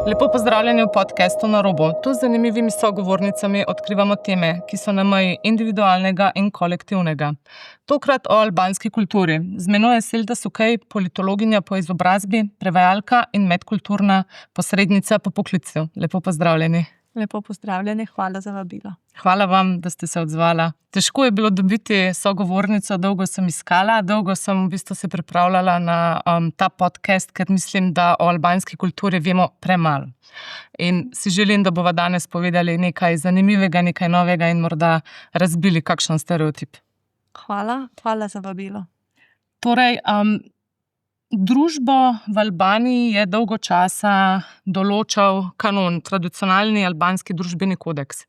Lepo pozdravljeni v podcastu Na robu. Tu z zanimivimi sogovornicami odkrivamo teme, ki so na meji individualnega in kolektivnega. Tokrat o albanski kulturi. Z menoj je Selda Sukej, politologinja po izobrazbi, prevajalka in medkulturna posrednica po poklicu. Lepo pozdravljeni. Lepo pozdravljeni, hvala za vabilo. Hvala vam, da ste se odzvala. Težko je bilo dobiti sogovornico, dolgo sem iskala, dolgo sem v bistvu se pripravljala na ta podcast, ker mislim, da o albanski kulturi vemo premalo. In si želim, da bova danes povedali nekaj zanimivega, nekaj novega in morda razbili kakšen stereotip. Hvala za vabilo. Torej, družbo v Albaniji je dolgo časa določal kanon, tradicionalni albanski družbeni kodeks.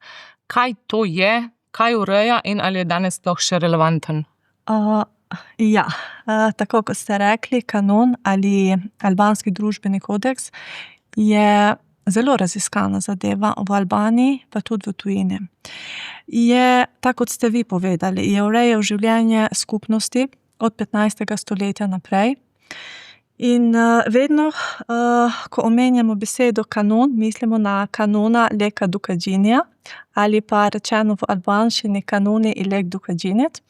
Kaj to je, kaj ureja in ali je danes sploh še relevanten? Tako kot ste rekli, kanon ali albanski družbeni kodeks je zelo raziskana zadeva v Albaniji, pa tudi v tujini. Je, tako kot ste vi povedali, je urejal življenje skupnosti od 15. stoletja naprej. In vedno, ko omenjamo besedo kanon, mislimo na kanona Leka Dukagjinija ali pa rečeno v albanščini kanoni i Lek Dukagjinet.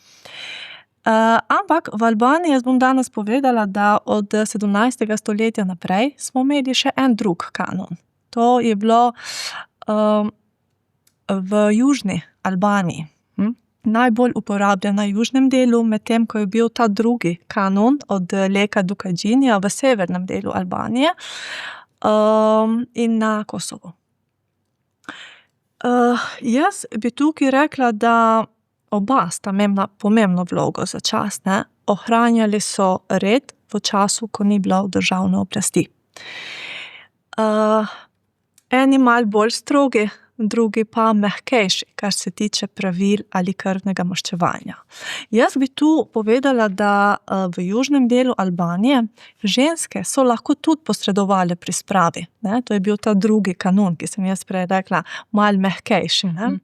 Ampak v Albaniji, jaz bom danes povedala, da od 17. stoletja naprej smo imeli še en drug kanon. To je bilo v južni Albaniji. Najbolj uporabljen na južnem delu, medtem ko je bil ta drugi kanon od Leka Dukagjinija v severnem delu Albanije in na Kosovo. Jaz bi tukaj rekla, da oba sta imela pomembno vlogo za čas, ne? Ohranjali so red v času, ko ni bilo državne oblasti. Eni malo bolj strogi, drugi pa mehkejši, kar se tiče pravil ali krvnega maščevanja. Jaz bi tu povedala, da v južnem delu Albanije ženske so lahko tudi posredovale pri spravi. Ne? To je bil ta drugi kanon, ki sem jaz prej rekla, malo mehkejši. Ne?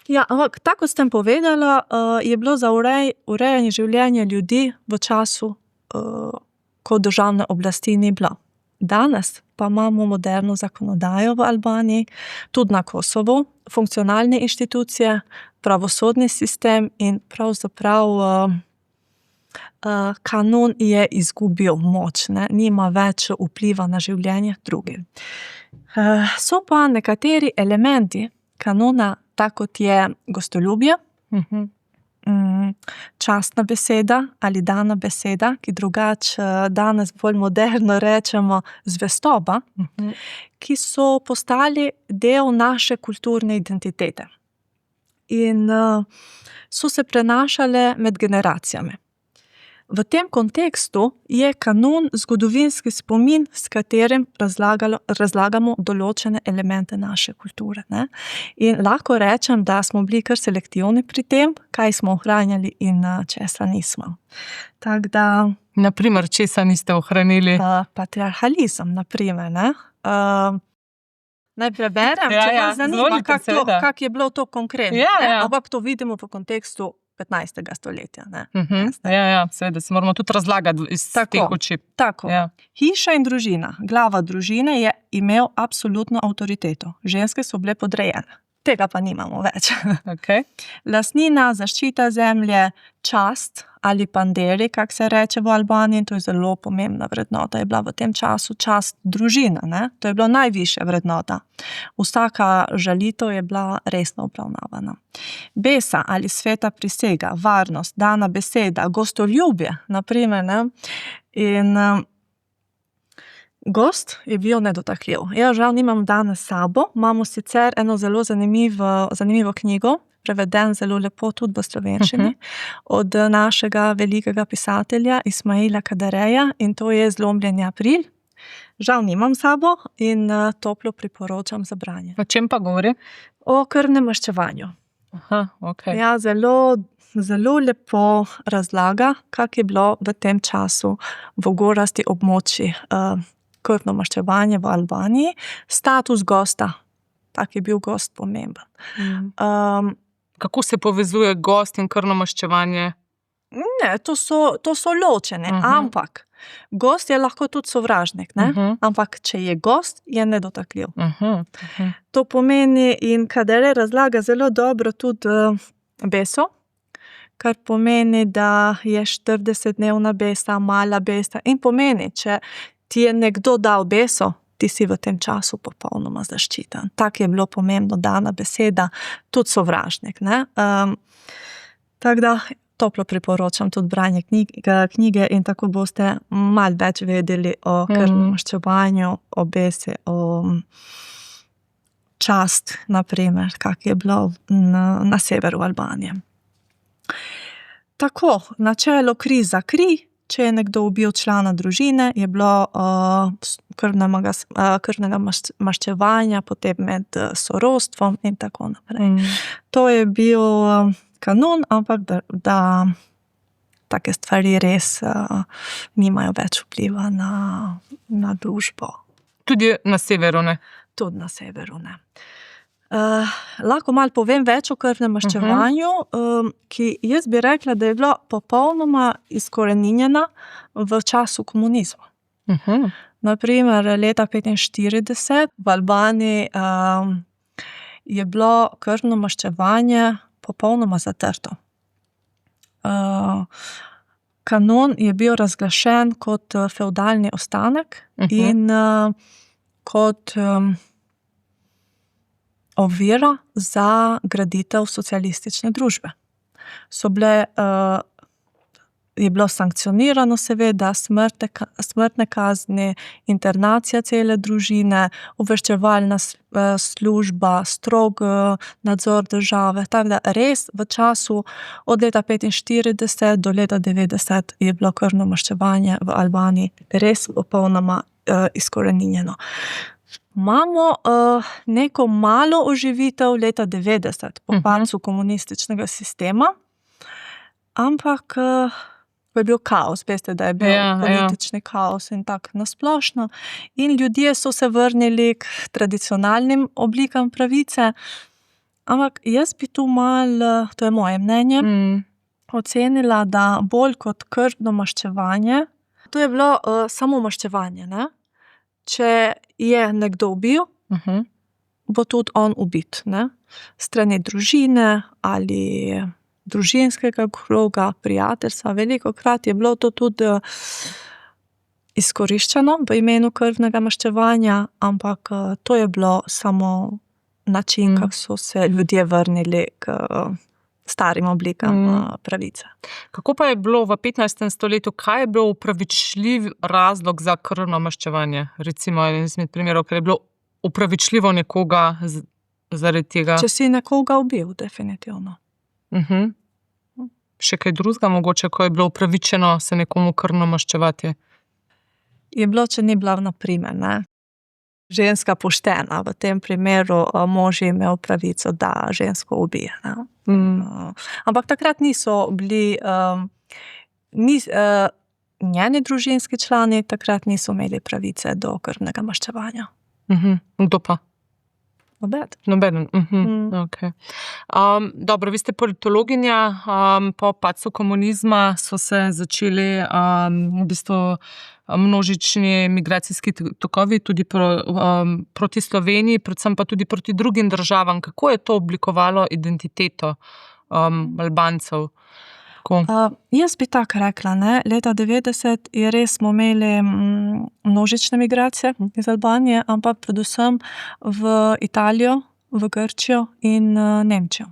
Ja, ampak tako sem povedala, je bilo za urejanje življenja ljudi v času, ko državne oblasti ni bilo. Danes pa imamo moderno zakonodajo v Albaniji, tudi na Kosovu, funkcionalne inštitucije, pravosodni sistem in pravzaprav kanon je izgubil moč, ne? Nima več vpliva na življenje drugih. So pa nekateri elementi kanona, tako kot je gostoljubje, častna beseda ali dana beseda, ki drugače danes bolj moderno rečemo zvestoba, ki so postali del naše kulturne identitete. In so se prenašale med generacijami. V tem kontekstu je kanon zgodovinski spomin, s katerim razlagamo določene elemente naše kulture. Ne? In lahko rečem, da smo bili kar selektivni pri tem, kaj smo ohranjali in česa nismo. Tako da... Naprimer, česa niste ohranili? Patriarhalizem, naprimer. Ne? Naj preberem, če vas zanima, kako je bilo to konkretno. Ampak to vidimo v kontekstu 15. stoletja. Ne? Seveda, se moramo tudi razlagati iz teh oči. Tako. Ja. Hiša in družina. Glava družine je imel absolutno avtoriteto. Ženske so bile podrejene. Tega pa nimamo več. Okay. Lastnina, zaščita zemlje, čast ali panderi, kak se reče v Albaniji, to je zelo pomembna vrednota. Je bila v tem času čast družine, ne? To je bila najvišja vrednota. Vsaka žalitev je bila resno obravnavana. Besa ali sveta prisega, varnost, dana beseda, gostoljubje, naprimer, ne? In gost je bil nedotakljiv. Jaz žal nimam danes s sabo, imamo sicer eno zelo zanimivo knjigo, preveden zelo lepo tudi v slovenščini, od našega velikega pisatelja Ismaila Kadareja in to je Zlomljeni april. Žal nimam s sabo in toplo priporočam za branje. O čem pa govori? O krvnem maščevanju. Okay. Ja, zelo lepo razlaga, kak je bilo v tem času v gorasti območji krvno maščevanje v Albaniji. Status gosta, tak je bil gost pomemben. Kako se povezuje gost in krvno maščevanje? Ne, to so ločene, ampak Gost je lahko tudi sovražnik, ne? Ampak če je gost, je nedotakljiv. To pomeni, in Kadere razlaga zelo dobro tudi beso, kar pomeni, da je 40-dnevna besa, mala besa, in pomeni, če ti je nekdo dal beso, ti si v tem času popolnoma zaščiten. Tak je bilo pomembno dana beseda, tudi sovražnik, ne. Tako da toplo priporočam tudi branje knjige in tako boste malo več vedeli o krvnem maščevanju, o besi, o čast, na primer, kak je bilo na severu Albanije. Tako, načelo kri za kri. Če je nekdo ubil člana družine, je bilo krvnega maščevanja, potem med sorodstvom in tako naprej. To je bil kanon, ampak da take stvari res nimajo več vpliva na družbo. Tudi na severu, ne? Tudi na severu, ne. Lahko malo povem več o krvnem maščevanju, ki jaz bi rekla, da je bila popolnoma izkoreninjena v času komunizma. Na primer, leta 1945 v Albaniji je bilo krvno maščevanje popolnoma zatrto. Kanon je bil razglašen kot fevdalni ostanek in kot ovira za graditev socialistične družbe. Je bilo sankcionirano seveda, smrtne kazni, internacija cele družine, obveščevalna služba, strog nadzor države, tako da res v času od leta 1945 do leta 1990 je bilo krvno maščevanje v Albaniji res popolnoma izkoreninjeno. Imamo neko malo oživitev leta 90 po padcu komunističnega sistema, ampak ko je bil kaos, veste, da je bil politični kaos in tako nasplošno, in ljudje so se vrnili k tradicionalnim oblikam pravice, ampak jaz bi tu malo, to je moje mnenje, ocenila, da bolj kot krvno maščevanje, to je bilo samo maščevanje, ne. Če je nekdo ubil, bo tudi on ubit, ne. Strani družine ali družinskega kroga, prijateljstva, velikokrat je bilo to tudi izkoriščeno v imenu krvnega maščevanja, ampak to je bilo samo način, kako so se ljudje vrnili k starim oblikam pravice. Kako pa je bilo v 15. stoletju, kaj je bilo upravičljiv razlog za krvno maščevanje? Recimo, en izmed primerov, ker je bilo upravičljivo nekoga zaradi tega. Če si nekoga ubil, definitivno. Še kaj drugega mogoče, ko je bilo upravičeno se nekomu krvno maščevati? Je bilo, če ni bila, na primer, ne, ženska poštena, v tem primeru mož je imel pravico, da žensko ubije, ne. Ampak takrat niso bili, njeni družinski člani takrat niso imeli pravice do krvnega maščevanja. Kdo pa? Nobeden. Okay. Dobro, vi ste politologinja, po padcu komunizma so se začeli v bistvu množični migracijski tokovi tudi proti Sloveniji, predvsem pa tudi proti drugim državam. Kako je to oblikovalo identiteto Albancev? Jaz bi tako rekla, ne, leta 90 je res smo imeli množične migracije iz Albanije, ampak predvsem v Italijo, v Grčijo in Nemčijo.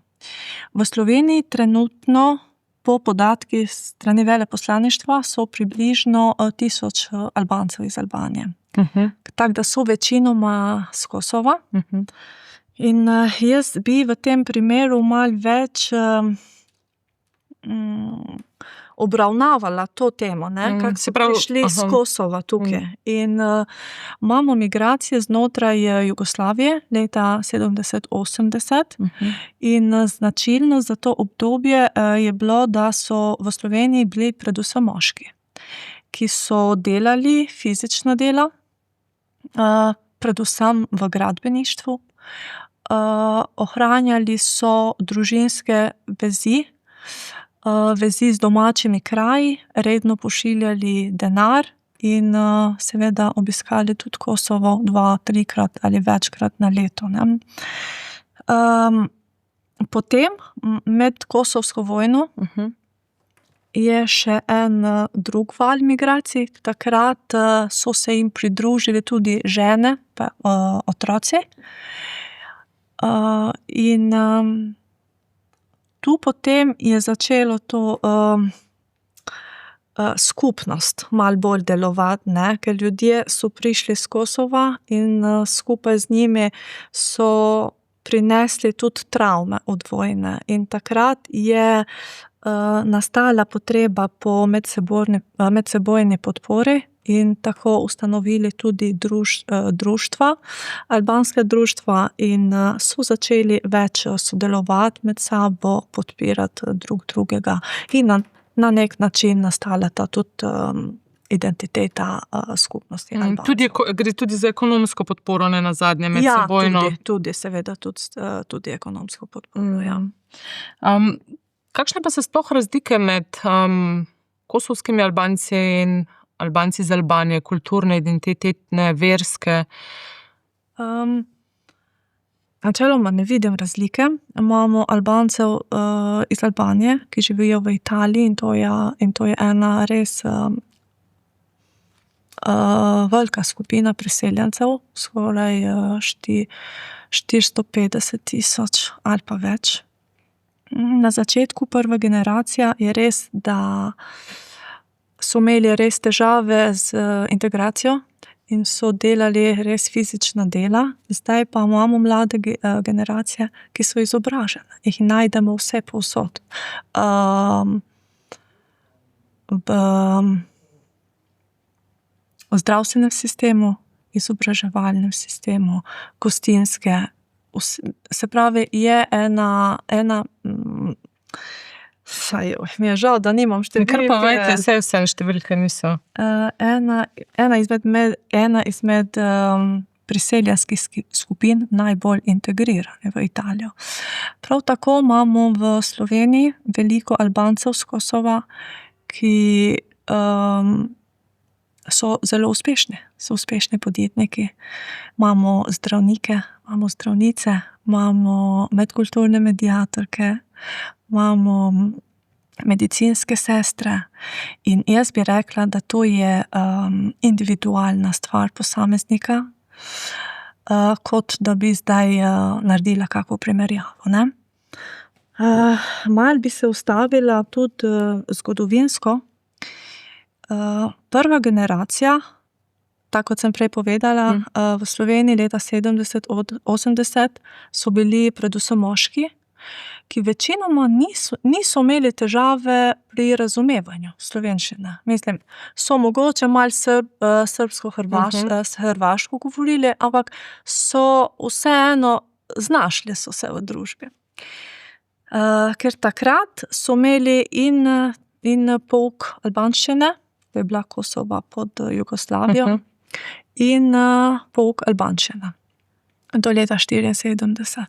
V Sloveniji trenutno po podatkih strani veleposlaništva so približno 1000 Albancev iz Albanije. Tako da so večinoma s Kosova. In jaz bi v tem primeru malo več obravnavala to temo, ne, kako so prišli s Kosova tukaj. In imamo migracije znotraj Jugoslavije leta 70-80 in značilno za to obdobje je bilo, da so v Sloveniji bili predvsem moški, ki so delali fizično delo, predvsem v gradbeništvu, ohranjali so družinske vezi z domačimi kraji, redno pošiljali denar in seveda obiskali tudi Kosovo 2-3krat ali večkrat na leto, ne. Potem, med kosovsko vojno, je še en drug val migracij. Takrat so se jim pridružili tudi žene pa otroci. In tu potem je začelo to skupnost malo bolj delovati, ne, ker ljudje so prišli s Kosova in skupaj z njimi so prinesli tudi travme od vojne. In takrat je nastala potreba po medsebojni podpori in tako ustanovili tudi društva, albanska društva, in so začeli več sodelovati med sabo, podpirati drug drugega in na nek način nastala ta tudi identiteta skupnosti Albancev. Tudi gre tudi za ekonomsko podporo, ne nazadnje, medsebojno. Ja, tudi, seveda, tudi ekonomsko podporo, ja. Kakšne pa so sploh razlike med kosovskimi Albanci in Albanci iz Albanije, kulturne, identitetne, verske? Načeloma ne vidim razlike. Imamo Albancev iz Albanije, ki živijo v Italiji, in to je ena res velika skupina priseljencev, skoraj 450,000 ali pa več. Na začetku prva generacija je res, da so imeli res težave z integracijo in so delali res fizična dela. Zdaj pa imamo mlade generacije, ki so izobražene. Jih najdemo vse povsod. V zdravstvenem sistemu, izobraževalnem sistemu, gostinske. Se pravi, je ena mi je žal, da nimam številke. Kar povejte, vse številke niso. Ena izmed priseljenskih skupin najbolj integrirane v Italijo. Prav tako imamo v Sloveniji veliko Albancev s Kosova, ki so zelo uspešni. So uspešni podjetniki. Imamo zdravnike, imamo zdravnice, imamo medkulturne mediatorke, imamo medicinske sestre, in jaz bi rekla, da to je individualna stvar posameznika, kot da bi zdaj naredila kako primerjavo, ne. Malo bi se ustavila tudi zgodovinsko. Prva generacija, tako kot sem prej povedala, v Sloveniji leta 70-80 so bili predvsem moški, ki večinoma niso imeli težave pri razumevanju slovenščine. Mislim, so mogoče malo srbsko-hrvaško govorili, ampak so vseeno znašli so se v družbi. Ker takrat so imeli in pouk albanščine, to je bila Kosova pod Jugoslavijo, in pouk albanščine do leta 1974.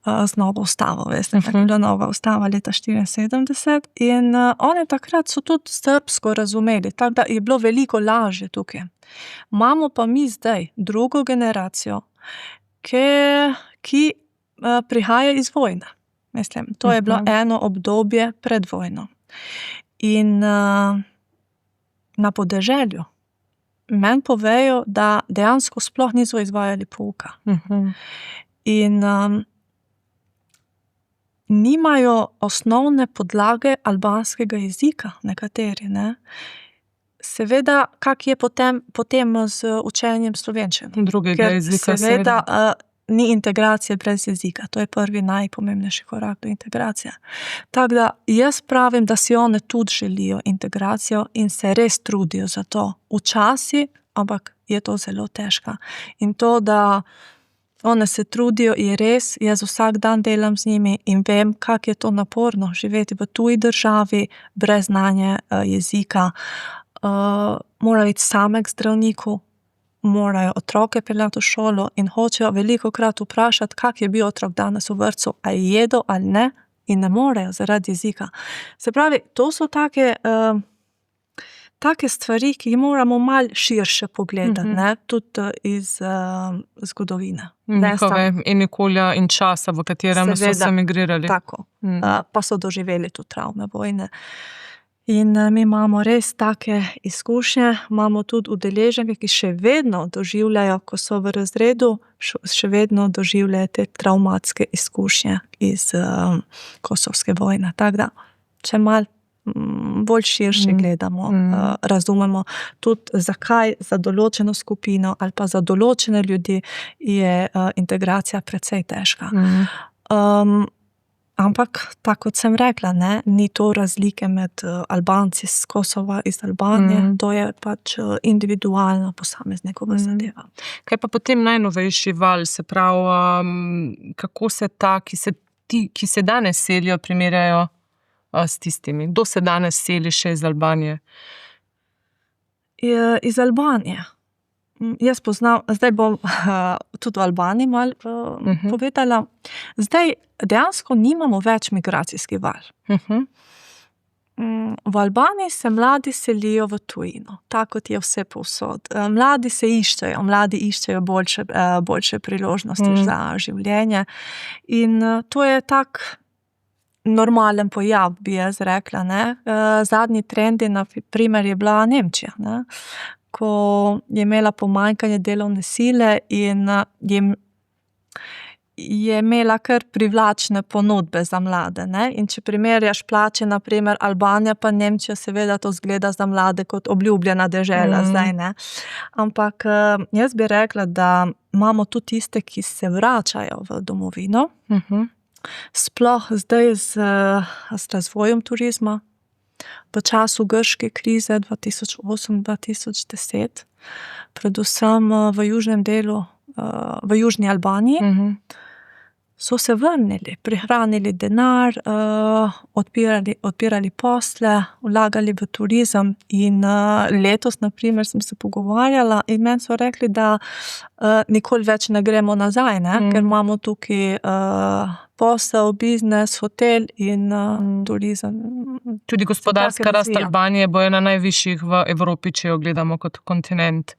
Z novo ustavo, veste, tako je bila nova ustava leta 1974, in oni takrat so tudi srbsko razumeli, tako da je bilo veliko lažje tukaj. Imamo pa mi zdaj drugo generacijo, ki prihaja iz vojne. Mislim, to je bilo eno obdobje pred vojno. In na podeželju meni povejo, da dejansko sploh niso izvajali pouka. In nimajo osnovne podlage albanskega jezika, nekateri, ne. Seveda, kak je potem z učenjem slovenščine? Drugega jezika, seveda. Ni integracije brez jezika. To je prvi najpomembnejši korak do integracije. Tako da jaz pravim, da si one tudi želijo integracijo in se res trudijo za to. Včasih, ampak je to zelo težko. In to, da one se trudijo, je res. Jaz vsak dan delam z njimi in vem, kako je to naporno živeti v tuji državi, brez znanja jezika. Morajo iti same k zdravniku, morajo otroke peljati v šolo in hočejo velikokrat vprašati, kak je bil otrok danes v vrtcu, a je jedel ali ne, in ne morejo zaradi jezika. Se pravi, to so take take stvari, ki jih moramo malo širše pogledati, Mhm. ne, tudi iz zgodovine. Ne Njihove in okolja in časa, v katerem so Seveda, se emigrirali. Tako. Mm. Pa so doživeli tudi travme vojne. In mi imamo res take izkušnje, imamo tudi udeleženke, ki še vedno doživljajo, ko so v razredu, še vedno doživljajo te travmatske izkušnje iz Kosovske vojne. Tako da, če malo bolj širše gledamo, razumemo tudi, zakaj za določeno skupino ali pa za določene ljudi je integracija precej težka. Ampak, tako kot sem rekla, ne, ni to razlike med Albanci z Kosova, iz Albanije, to je pač individualna posameznikova zadeva. Kaj pa potem najnovejši val, se pravi, kako se ti, ki se danes selijo, primerjajo s tistimi? Kdo se danes seli še iz Albanije? Iz Albanije. Jaz poznam, zdaj bom tudi v Albaniji malo povedala. Zdaj dejansko nimamo več migracijski val. V Albaniji se mladi selijo v tujino, tako kot je vse povsod. Mladi iščejo boljše priložnosti za življenje. In to je tak normalen pojav, bi jaz rekla, ne. Zadnji trendi, na primer, je bila Nemčija, ne, ko je imela pomanjkanje delovne sile in je imela kar privlačne ponudbe za mlade, ne. In če primerjaš plače, na primer Albanija pa Nemčija, seveda to izgleda za mlade kot obljubljena dežela zdaj, ne. Ampak jaz bi rekla, da imamo tudi tiste, ki se vračajo v domovino, sploh zdaj z razvojem turizma, v času grške krize 2008-2010, predvsem v južnem delu, v južni Albaniji, so se vrnili, prihranili denar, odpirali posle, vlagali v turizem in letos, na primer, sem se pogovarjala in meni so rekli, da nikoli več ne gremo nazaj, ne, ker imamo tukaj posel, biznes, hotel in turizem. Tudi gospodarska Tako rast razvija. Albanije bo ena najvišjih v Evropi, če jo gledamo kot kontinent.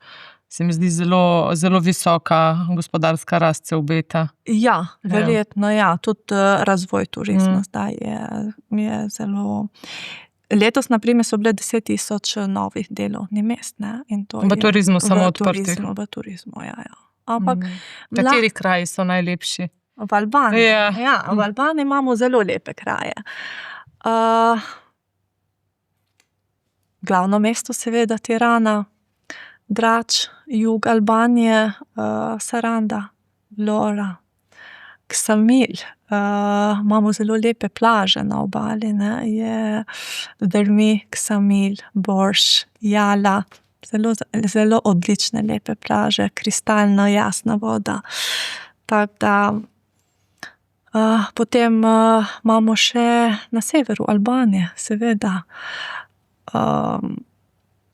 Se mi zdi zelo visoka gospodarska rast se obeta. Ja, verjetno ja. Tudi razvoj turizma zdaj je zelo... Letos, na primer, so bile 10.000 novih delovnih mest, ne. In to V turizmu samo odprtih. V turizmu, ja. Ampak Kateri kraji so najlepši? v Albaniji. Ja. Ja, v Albaniji imamo zelo lepe kraje. Glavno mesto seveda Tirana, Drač, jug Albanije, Saranda, Vlora, Ksamil. Imamo zelo lepe plaže na obali, ne, je Dermi, Ksamil, Borš, Jala. Zelo odlične, lepe plaže, kristalno jasna voda. Tako da potem imamo še na severu Albanije, seveda,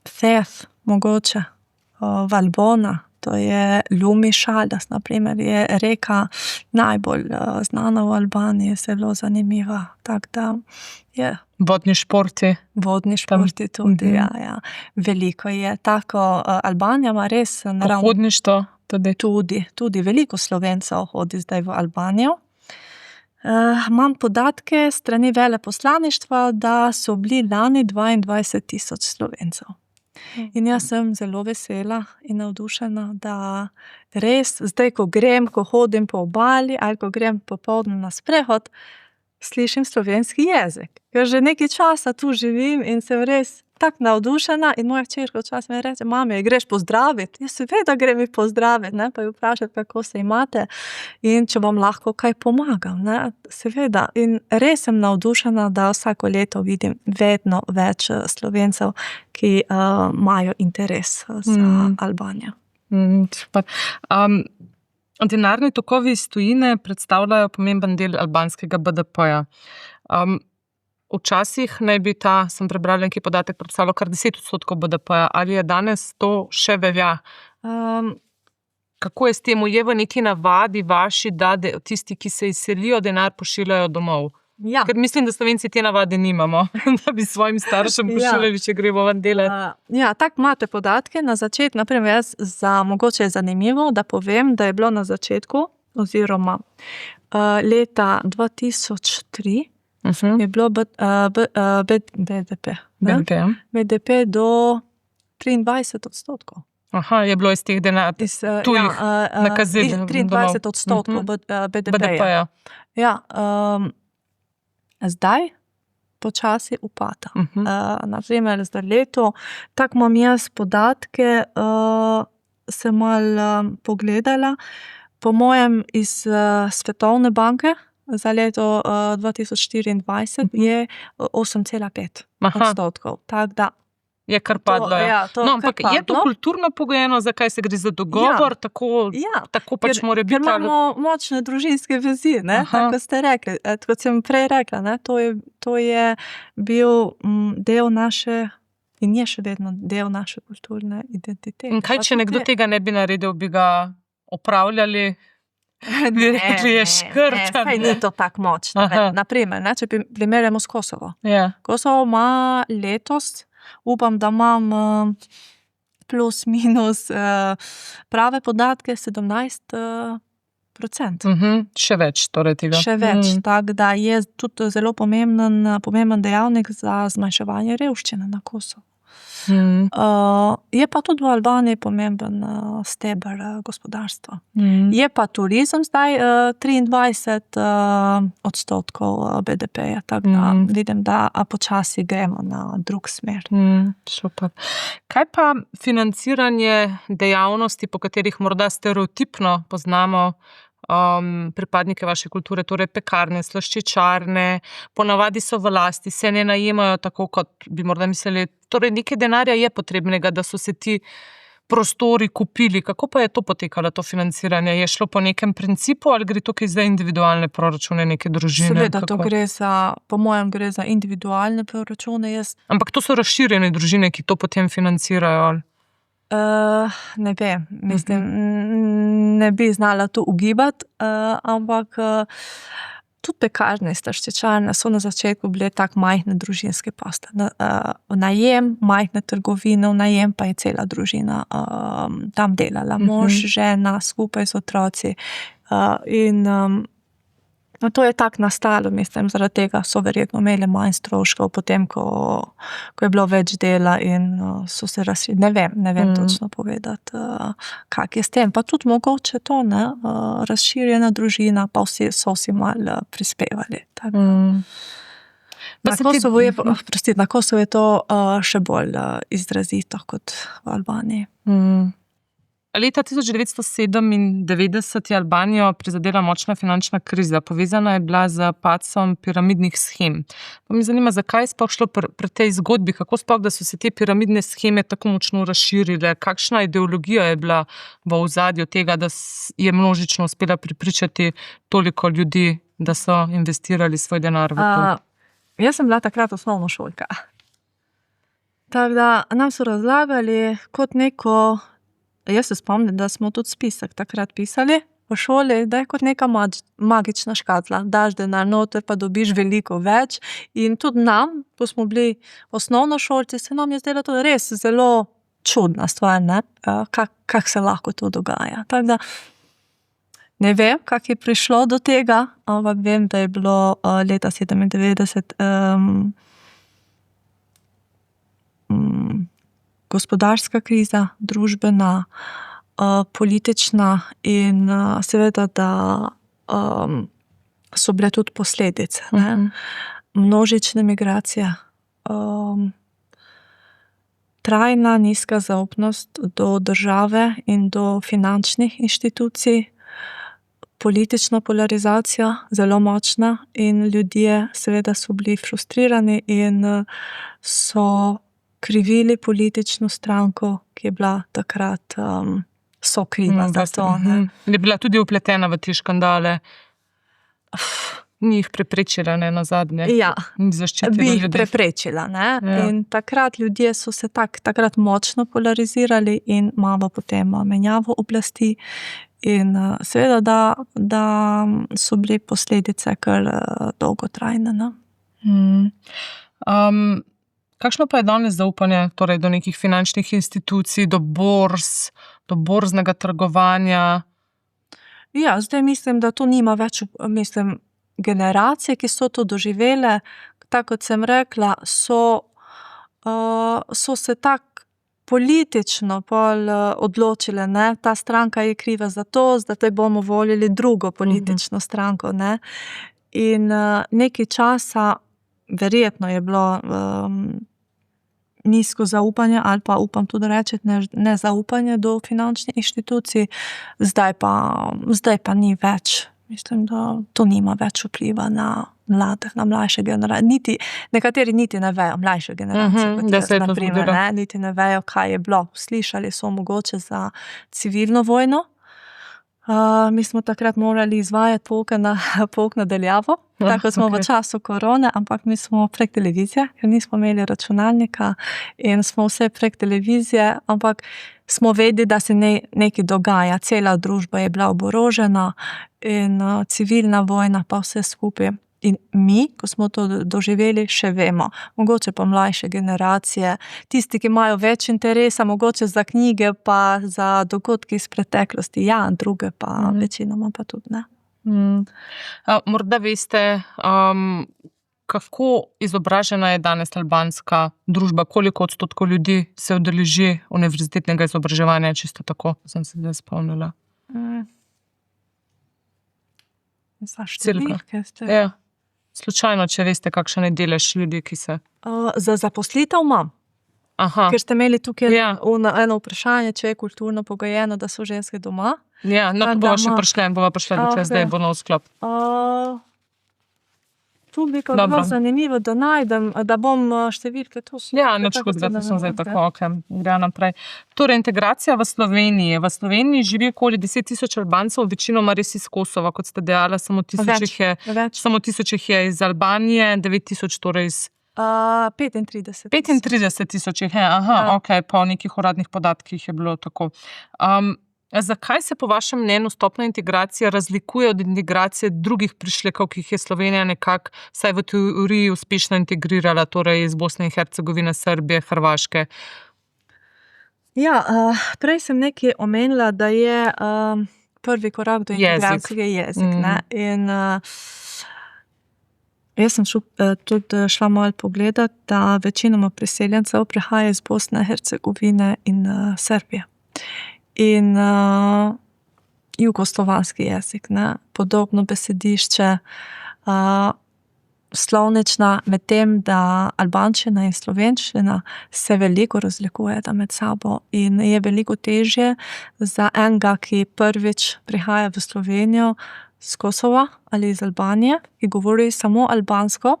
Fef, mogoče, Valbona, to je Lumi Šaldas, na primer, je reka najbolj znana v Albaniji, zelo zanimiva. Tako da je. Vodni športi. Vodni športi tudi, ja. Veliko je tako, Albanija ima res naravno. Pohodništvo tudi. Tudi veliko Slovencev hodi zdaj v Albanijo. Imam podatke strani veleposlaništva, da so bili lani 22.000 Slovencev. In jaz sem zelo vesela in navdušena, da res zdaj, ko hodim po obali ali ko grem popoldne na sprehod, slišim slovenski jezik. Ker že nekaj časa tu živim in sem res tako navdušena in moja hčerka včasih mi reče: "Mami, greš pozdraviti?" Ja, seveda grem jih pozdraviti, ne, pa jo vprašati, kako se imate in če vam lahko kaj pomagam, ne, seveda. In res sem navdušena, da vsako leto vidim vedno več Slovencev, ki imajo interes za Albanijo. Super. Denarni tokovi iz tujine predstavljajo pomemben del albanskega BDP-ja. Včasih naj bi sem prebrala neki podatek, predstavljal kar 10% BDP-ja. Ali je danes to še velja? Kako je s tem? Je v neki navadi vaši, da tisti, ki se izselijo, denar pošiljajo domov? Ja. Ker mislim, da Slovenci te navade nimamo, da bi svojim staršem pošiljali, če gremo ven delati. Ja, tako imate podatke na začetku. Naprimer, mogoče je zanimivo, da povem, da je bilo na začetku, oziroma leta 2003, je bilo BDP. BDP do 23%. Aha, je bilo iz teh tujih nakazil. 23% BDP-ja. Ja, zdaj počasi upada. Naprimer, za leto, tako imam jaz podatke, sem malo pogledala, po mojem iz Svetovne banke za leto 2024 je 8,5%. Tako da je kar padlo. Ampak je to kulturno pogojeno, zakaj se gre za dogovor, tako pač mora biti. Ker imamo močne družinske vezi, tako ste rekli. Kot sem prej rekla, to je bil del naše in je še vedno del naše kulturne identitete. In kaj, če nekdo tega ne bi naredil, bi ga opravljali? Bi rekli, je škrta. Ne, ni to tako močno. Naprimer, če primerjamo s Kosovo. Kosovo ima letos, upam, da imam plus minus prave podatke 17%. Še več torej tega. Še več, tako da je tudi zelo pomemben dejavnik za zmanjševanje revščine na Kosovu. Je pa tudi v Albaniji pomemben steber gospodarstva. Je pa turizem zdaj 23% BDP-ja, tako da vidim, da počasi gremo na drug smer. Super. Kaj pa financiranje dejavnosti, po katerih morda stereotipno poznamo pripadnike vaše kulture, torej pekarne, slaščičarne, ponavadi so v lasti, se ne najemajo tako, kot bi morda mislili. Torej, nekaj denarja je potrebnega, da so se ti prostori kupili. Kako pa je to potekalo, to financiranje? Je šlo po nekem principu ali gre tukaj za individualne proračune neke družine? Seveda, to po mojem gre za individualne proračune. Ampak to so razširjene družine, ki to potem financirajo? Ne vem, mislim, ne bi znala to ugibati, ampak tudi pekarne, slaščičarne so na začetku bile tako majhne družinske poste. Najem, majhne trgovine, v najem pa je cela družina tam delala. Mož, žena, skupaj z otroci. In to je tako nastalo, mislim, zaradi tega so verjetno imeli manj stroškov, potem, ko je bilo več dela in so se razširili. Ne vem točno povedati, kak je s tem. Pa tudi mogoče to, razširjena družina, pa vsi so si malo prispevali. Na Kosovu je to še bolj izrazito kot v Albaniji. Leta 1997 je Albanijo prizadela močna finančna kriza. Povezana je bila z padcem piramidnih shem. Pa me zanima, zakaj je sploh šlo pri tej zgodbi, kako sploh, da so se te piramidne sheme tako močno razširile? Kakšna ideologija je bila v ozadju tega, da je množično uspela prepričati toliko ljudi, da so investirali svoj denar v to? Jaz sem bila takrat osnovnošolka. Tako da nam so razlagali kot neko. Jaz se spomnim, da smo tudi spisek takrat pisali v šoli, da je kot neka magična škatla. Daš denar noter, pa dobiš veliko več. In tudi nam, ko smo bili osnovnošolci, se nam je zdelo to res zelo čudna stvar, kako se lahko to dogaja. Tako da ne vem, kako je prišlo do tega, ampak vem, da je bilo leta 1997 gospodarska kriza, družbena, politična in seveda, da so bile tudi posledice. Množične migracije, trajna nizka zaupnost do države in do finančnih inštitucij, politična polarizacija, zelo močna in ljudje seveda so bili frustrirani in so krivili politično stranko, ki je bila takrat sokriva za to. Je bila tudi vpletena v te škandale. Ni jih preprečila, na zadnje. Ja, bi jih preprečila. In takrat ljudje so se takrat močno polarizirali in malo potem menjavo oblasti In seveda, da so bile posledice kar dolgotrajne. Ne? Kakšno pa je danes zaupanje torej do nekih finančnih institucij, do borz, do borznega trgovanja? Ja, zdaj mislim, da to nima več, generacije, ki so to doživele, tako kot sem rekla, so se tako politično pol odločile, ne, ta stranka je kriva za to, zdaj bomo volili drugo politično stranko, ne. In nekaj časa verjetno je bilo nizko zaupanje ali pa upam tudi reči nezaupanje do finančnih inštitucij, zdaj pa ni več. Mislim, da to nima več vpliva na mlade, na mlajše generacije. Nekateri niti ne vejo, mlajše generacije, kot jaz, na primer, ne, niti ne vejo, kaj je bilo. Slišali so mogoče za civilno vojno. Mi smo takrat morali izvajati pouk na daljavo, tako smo v času korone, ampak mi smo prek televizije, ker nismo imeli računalnika in smo vse prek televizije, ampak smo vedeli, da se nekaj dogaja. Cela družba je bila oborožena in civilna vojna pa vse skupaj. In mi, ko smo to doživeli, še vemo. Mogoče pa mlajše generacije, tisti, ki imajo več interesa, mogoče za knjige pa za dogodke iz preteklosti, ja, druge pa večinoma pa tudi ne. Morda veste, kako izobražena je danes albanska družba, koliko odstotkov ljudi se udeleži univerzitetnega izobraževanja, čisto tako, sem se zdaj spomnila. Za številke ste. Ja. Slučajno, če veste, kakšen je delež ljudi, ki se... Za zaposlitev imam. Aha. Ker ste imeli tukaj eno vprašanje, če je kulturno pogojeno, da so ženske doma. Ja, no, bova še prišli, zdaj bo nov sklop. Tu bi kot bilo zanimivo, da najdem, da bom številke tu šli. Ja, nič hudega, to sem zdaj tako, gre naprej. Torej, integracija v Sloveniji. V Sloveniji živi okoli 10,000 Albancev, večinoma res iz Kosova, kot ste dejala, samo 1,000 jih je iz Albanije, 9,000 torej iz... 35,000. 35,000 jih je, okej, po nekih uradnih podatkih je bilo tako. Zakaj se po vašem mnenju stopnja integracije razlikuje od integracije drugih prišlekov, ki jih je Slovenija nekako, vsaj v teoriji, uspešno integrirala, torej iz Bosne in Hercegovine, Srbije, Hrvaške? Ja, prej sem nekaj omenila, da je prvi korak do integracije jezik, ne? In jaz sem tudi šla malo pogledat, da večinoma priseljencev prihaja iz Bosne, Hercegovine in Srbije. In jugoslovanski jezik, ne, podobno besedišče, slovnična, medtem da albanščina in slovenščina se veliko razlikujeta med sabo in je veliko težje za enega, ki prvič prihaja v Slovenijo z Kosova ali iz Albanije, ki govori samo albansko,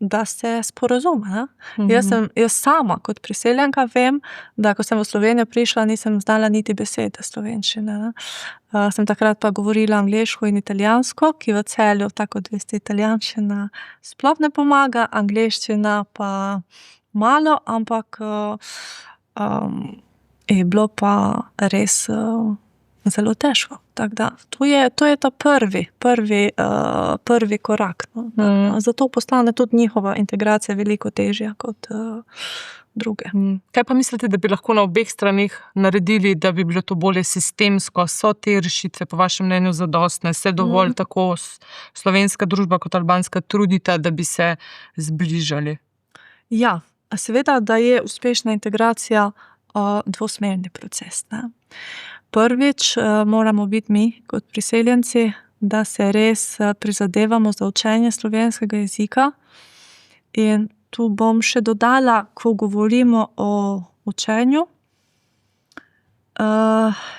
da se sporazume. Ne? Jaz sama kot priseljenka vem, da ko sem v Slovenijo prišla, nisem znala niti besede slovenščine. Ne? Sem takrat pa govorila angleško in italijansko, ki v Celju, tako kot veste, italijanščina sploh ne pomaga, angleščina pa malo, ampak je bilo pa res zelo težko. Tako da, to je ta prvi korak. No. Zato postane tudi njihova integracija veliko težja kot druge. Kaj pa mislite, da bi lahko na obeh straneh naredili, da bi bilo to bolje sistemsko? So te rešitve po vašem mnenju zadostne? Se dovolj tako slovenska družba kot albanska trudita, da bi se zbližali? Ja, seveda, da je uspešna integracija dvosmerni proces. Ne? Prvič moramo biti mi kot priseljenci, da se res prizadevamo za učenje slovenskega jezika. In tu bom še dodala, ko govorimo o učenju,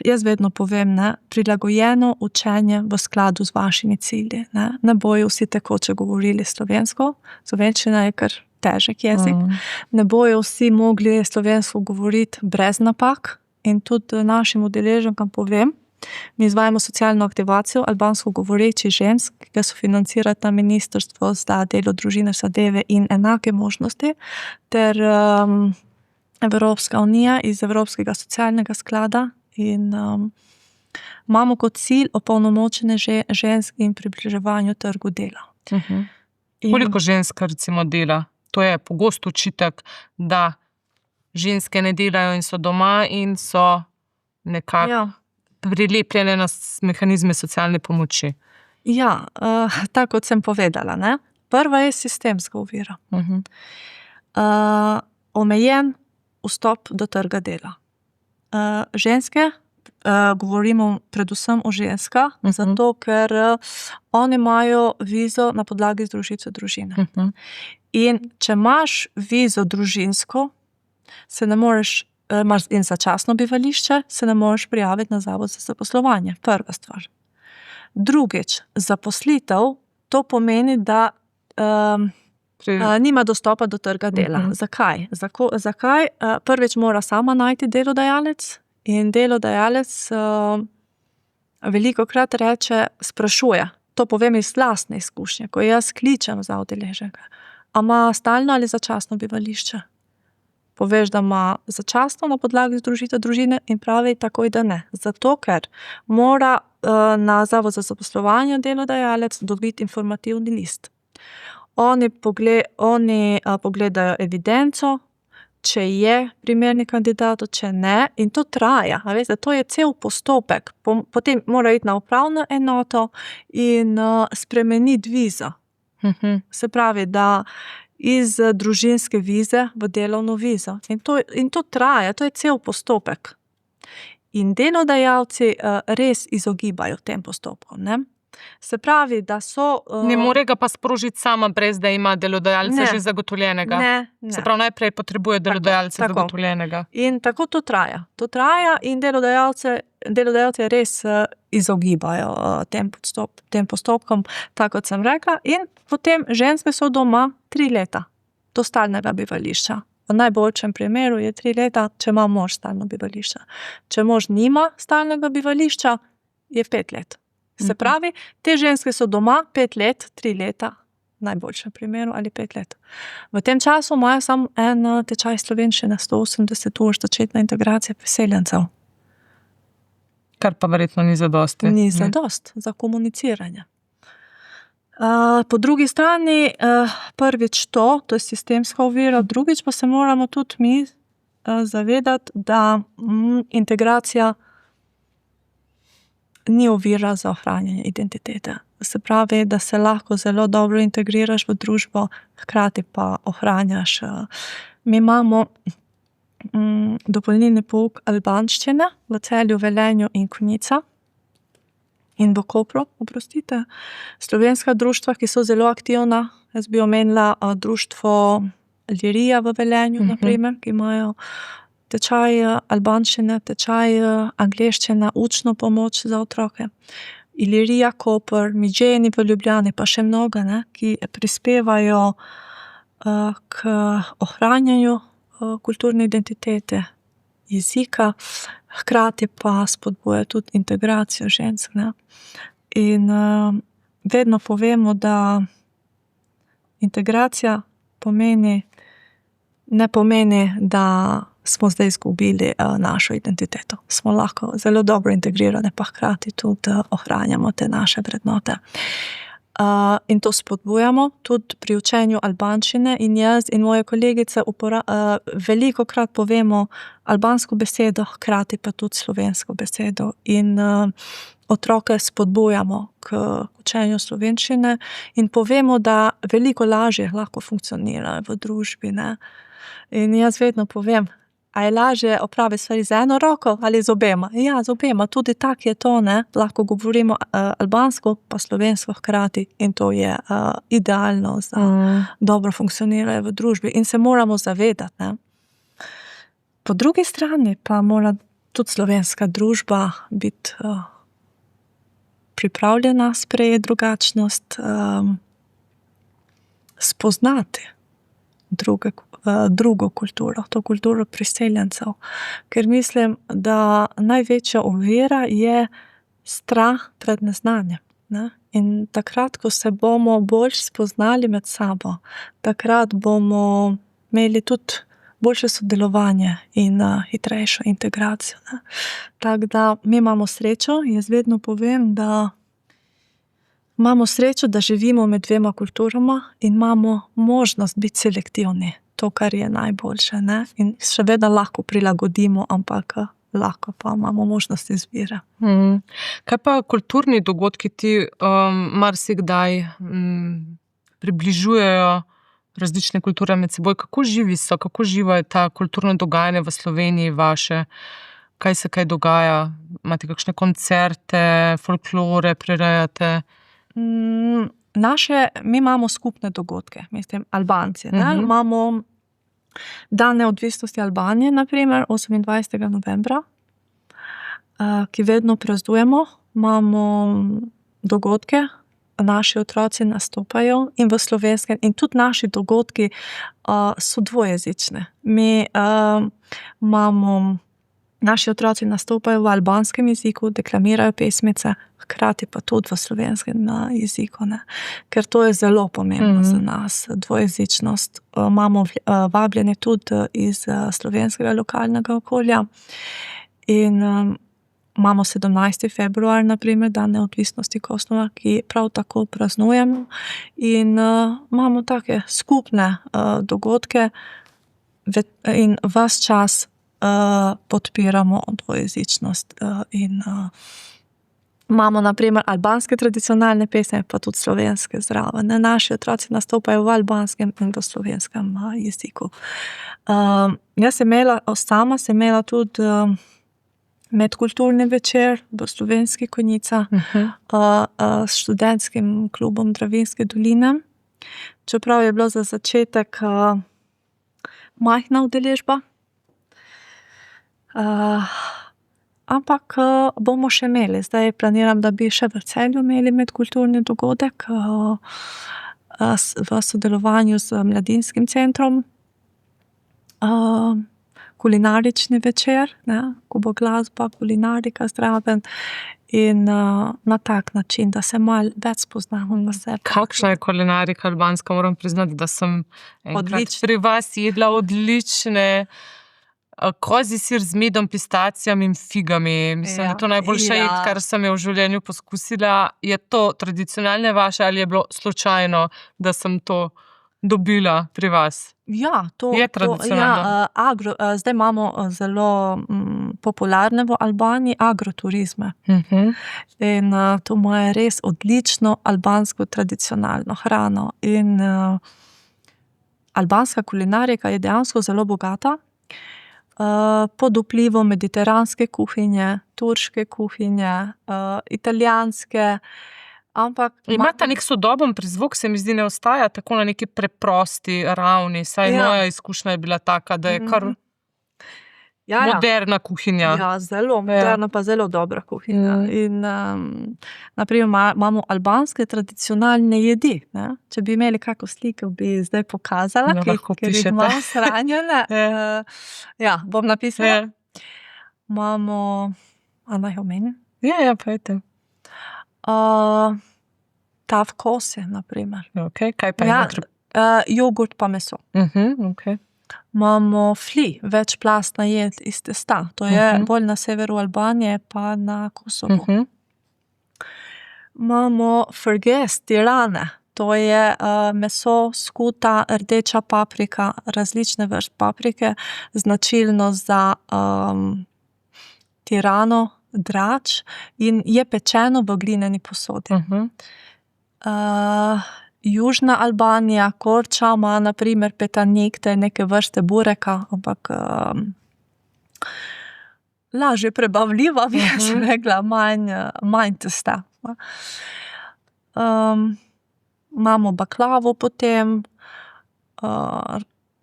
jaz vedno povem, ne, prilagojeno učenje v skladu z vašimi cilji. Ne bojo vsi tekoče govorili slovensko, slovenščina je kar težek jezik. Ne bojo vsi mogli slovensko govoriti brez napak. In tudi našim udeleženkam povem, mi izvajamo socialno aktivacijo albansko govorečih žensk, ki ga sofinancirata Ministrstvo za delo, družine, zadeve in enake možnosti, ter Evropska unija iz Evropskega socialnega sklada In imamo kot cilj opolnomočene žensk in približevanju trgu dela. Koliko žensk recimo dela? To je pogost očitek, da ženske ne delajo in so doma in so nekako prilepljene na mehanizme socialne pomoči. Ja, tako kot sem povedala, ne? Prva je sistemska ovira. Omejen vstop do trga dela. Ženske, govorimo predvsem o ženskah, zato ker one imajo vizo na podlagi združitve družine. In če imaš vizo družinsko, se ne moreš, imaš in začasno bivališče, se ne moreš prijaviti na zavod za zaposlovanje. Prva stvar. Drugič, zaposlitev, to pomeni, da nima dostopa do trga dela. Zakaj? Zakaj? Prvič mora sama najti delodajalec in delodajalec velikokrat reče, sprašuje, to povem iz lastne izkušnje, ko jaz kličem za udeleženega, a ima stalno ali začasno bivališče? Poveš, da ima začasno na podlagi združitve družine in pravi takoj, da ne. Zato, ker mora na zavod za zaposlovanje delodajalec dobiti informativni list. Oni pogledajo evidenco, če je primerni kandidat, če ne, in to traja. A veste, to je cel postopek. Potem mora iti na upravno enoto in spremeniti vizo. Se pravi, da iz družinske vize v delovno vizo. In to traja, to je cel postopek. In delodajalci res izogibajo tem postopkom, ne? Se pravi, da so... Ne more ga pa sprožiti sama, brez da ima delodajalca že zagotovljenega. Ne. Se pravi, najprej potrebuje delodajalca zagotovljenega. In tako to traja. To traja in delodajalci res izogibajo tem postopkom, tako kot sem rekla. In potem ženske so doma 3 leta do stalnega bivališča. V najboljšem primeru je 3 leta, če ima mož stalno bivališče. Če mož nima stalnega bivališča, je 5 let. Se pravi, te ženske so doma 5 let, 3 leta, v najboljšem primeru, ali 5 let. V tem času imajo samo en tečaj slovenščine, 180 ur začetna integracija priseljencev. Kar pa verjetno ni zadosti. Ni zadost za komuniciranje. Po drugi strani, prvič to je sistemska ovira, drugič pa se moramo tudi mi zavedati, da integracija ni ovira za ohranjanje identitete. Se pravi, da se lahko zelo dobro integriraš v družbo, hkrati pa ohranjaš. Mi imamo dopolnilni pouk albanščine v Celju, Velenju in Konjica. In v Kopru, oprostite. Slovenska društva, ki so zelo aktivna. Jaz bi omenila društvo Ilirija v Velenju, na primer, ki imajo tečaj albanščine, tečaj angleščine, učno pomoč za otroke. Ilirija, Koper, Midženi v Ljubljani, pa še mnoga, ne, ki prispevajo k ohranjanju kulturne identitete, jezika, hkrati pa spodbuja tudi integracijo žensk, ne. In vedno povemo, da integracija ne pomeni, da smo zdaj izgubili našo identiteto. Smo lahko zelo dobro integrirane, pa hkrati tudi ohranjamo te naše vrednote. In to spodbujamo tudi pri učenju albanščine in jaz in moje kolegice velikokrat povemo albansko besedo, hkrati pa tudi slovensko besedo in otroke spodbujamo k učenju slovenščine in povemo, da veliko lažje lahko funkcionirajo v družbi, ne. In jaz vedno povem, a je lažje opraviti stvari z eno roko ali z obema? Ja, z obema, tudi tak je to, ne. Lahko govorimo albansko pa slovensko hkrati in to je idealno za dobro funkcionirajo v družbi in se moramo zavedati, ne. Po drugi strani pa mora tudi slovenska družba biti pripravljena sprejeti drugačnost, spoznati drugo kulturo, to kulturo priseljencev. Ker mislim, da največja ovira je strah pred neznanjem, ne. In takrat, ko se bomo bolj spoznali med sabo, takrat bomo imeli tudi boljše sodelovanje in hitrejšo integracijo. Ne. Tako da mi imamo srečo, jaz vedno povem, da imamo srečo, da živimo med dvema kulturama in imamo možnost biti selektivni, to, kar je najboljše. Ne. In še vedno lahko prilagodimo, ampak lahko pa imamo možnost izbire. Kaj pa kulturni dogodki ti marsikdaj približujejo različne kulture med seboj? Kako živi so, kako živo je ta kulturno dogajanje v Sloveniji vaše? Kaj se kaj dogaja? Imate kakšne koncerte, folklore prirejate? Mi imamo skupne dogodke, mislim, Albanci. Ne? Imamo dan neodvisnosti Albanije, na primer, 28. novembra, ki vedno praznujemo. Imamo dogodke, naši otroci nastopajo in v slovenskem, in tudi naši dogodki so dvojezične. Naši otroci nastopajo v albanskem jeziku, deklamirajo pesmice, hkrati pa tudi v slovenskem jeziku. Ne? Ker to je zelo pomembno za nas, dvojezičnost. Imamo vabljene tudi iz slovenskega lokalnega okolja. In imamo 17. februar, na primer, dan neodvisnosti Kosova, ki prav tako praznujemo. In imamo take skupne dogodke in ves čas podpiramo dvojezičnost in imamo na primer albanske tradicionalne pesmi, pa tudi slovenske zraven. Naši otroci nastopajo v albanskem in v slovenskem jeziku. Sama sem imela tudi medkulturni večer v Slovenskih Konjicah s študentskim klubom Dravinjske doline. Čeprav je bilo za začetek majhna udeležba, ampak bomo še imeli. Zdaj planiram, da bi še v Celju imeli medkulturni dogodek v sodelovanju z mladinskim centrom. Kulinarični večer, ne, ko bo glasba, kulinarika zraven in na tak način, da se malo več spoznamo na sebe. Kakšna je kulinarika albanska? Moram priznati, da sem enkrat pri vas jedla odlične kozji sir z medom, pistacijami in figami. Mislim, da je to najboljša jed, kar sem jo v življenju poskusila. Je to tradicionalne vaše ali je bilo slučajno, da sem to dobila pri vas? Ja, to je tradicionalno. Zdaj imamo zelo popularne v Albaniji agroturizme. In to imajo res odlično albansko tradicionalno hrano. In albanska kulinarika je dejansko zelo bogata. Pod vplivom mediteranske kuhinje, turške kuhinje, italijanske, ampak imata nek sodoben prizvok, se mi zdi, ne ostaja tako na neki preprosti ravni. Saj moja izkušnja je bila taka, da je kar moderna kuhinja. Ja, zelo moderna, pa zelo dobra kuhinja. In na primer imamo albanske tradicionalne jedi. Ne? Če bi imeli kako sliko, bi zdaj pokazala, ker jih imam shranjene. Bom napisala. Imamo, a naj omenim? Ja, pojete. Tav kose, na primer. Kaj pa je? Jogurt pa meso. Imamo fli, večplastna jed iz testa. To je bolj na severu Albanije, pa na Kosovu. Imamo ferges, tirane. To je meso, skuta, rdeča paprika, različne vrst paprike, značilno za Tirano, Drač, in je pečeno v glineni posodi. Južna Albanija, Korča ima na primer petanik, to je neke vrste bureka, ampak lažje prebavljiva, bi jaz rekla, manj testa. Imamo baklavo potem,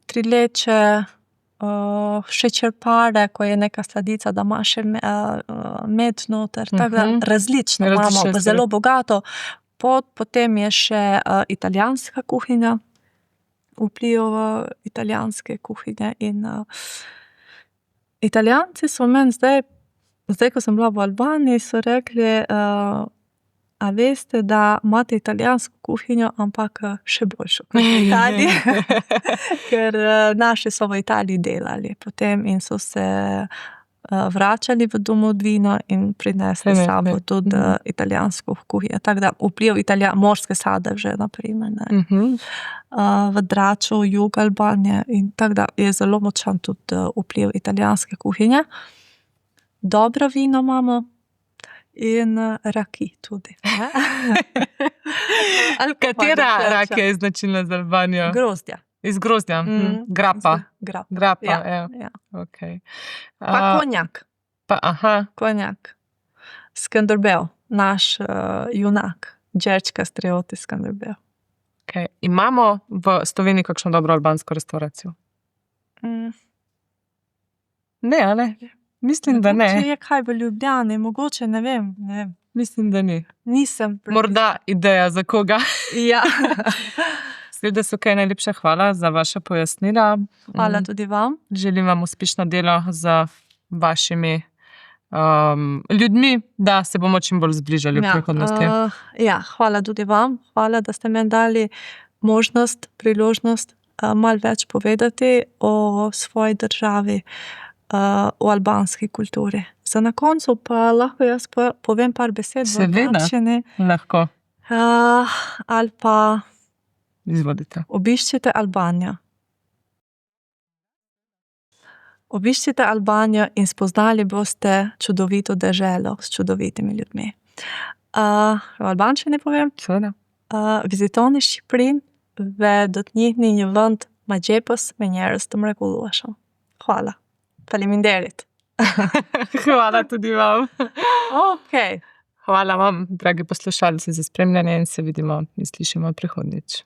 trileče, šećerpare, ko je neka sladica, da ima še med noter, tako da različno imamo, zelo bogato. Potem je še italijanska kuhinja, vpliv italijanske kuhinje in Italijanci so meni zdaj, ko sem bila v Albaniji, so rekli, a veste, da imate italijansko kuhinjo, ampak še boljšo kot v Italiji, ker naši so v Italiji delali potem in so se vračali v domovino in prinesli s sabo tudi italijansko kuhinjo. Tako da vpliv morske sadeže, na primer, v Draču, jug Albanije, in tako da je zelo močan tudi vpliv italijanske kuhinje. Dobro vino imamo in raki tudi. Katera rakija je značilna za Albanijo? Grozdja. Iz grozdja? Grappa. Grappa, ja. Okay. Pa konjak. Konjak. Skanderbeu, naš junak. Đerčka Strioti Skanderbeu. Okay. Imamo v Sloveniji kakšno dobro albansko restauracijo? Ne, ali? Mislim, da ne. Če je kaj v Ljubljani, mogoče, ne vem. Mislim, da ni. Nisem. Morda ideja za koga. Ja. Seveda so kaj najlepša hvala za vaša pojasnila. Hvala tudi vam. Želim vam uspešno delo z vašimi ljudmi, da se bomo čim bolj zbližali v prihodnosti. Hvala tudi vam. Hvala, da ste meni dali možnost, priložnost malo več povedati o svoji državi, o albanski kulturi. Za na koncu pa lahko jaz povem par besed v albanščini. Lahko. Ali pa izvolite. Obiščite Albanijo. Obiščite Albanijo in spoznali boste čudovito deželo s čudovitimi ljudmi. V albanščini povem. Seveda. Vizitoni Shqipërinë dhe do të njihni një vend magjepës me njerëz të mrekullueshëm. Hvala. Faleminderit. Hvala tudi vam. Okay. Hvala vam, dragi poslušalci, za spremljanje in se vidimo in slišimo prihodnjič.